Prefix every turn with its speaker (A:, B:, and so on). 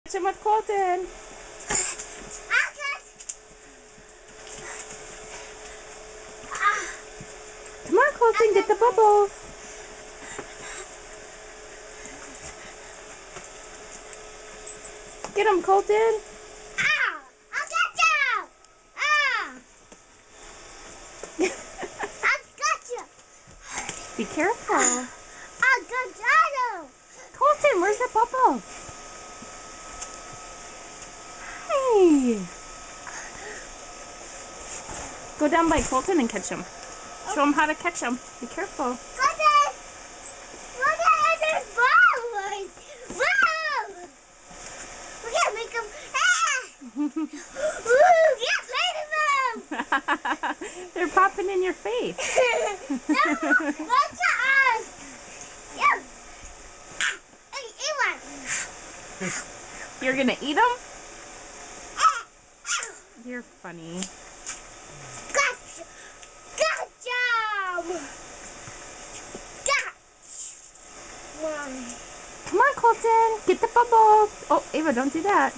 A: Catch him with Colton. Come on, Colton, get the bubbles. Get him, Colton.
B: I'll get you. I've got you.
A: Be careful.
B: I got you.
A: Colton, where's the bubble? Hey. Go down by Colton and catch him. Show him how to catch him. Be careful.
B: Colton, look at this ball. Wow. We gotta make him. Ooh, get rid of them.
A: They're popping in your face.
B: No, look at us. Yep. Eat one.
A: You're gonna eat them? You're funny.
B: Gotcha. Gotcha. Gotcha.
A: Come on, Colton. Get the bubbles. Oh, Ava, don't do that.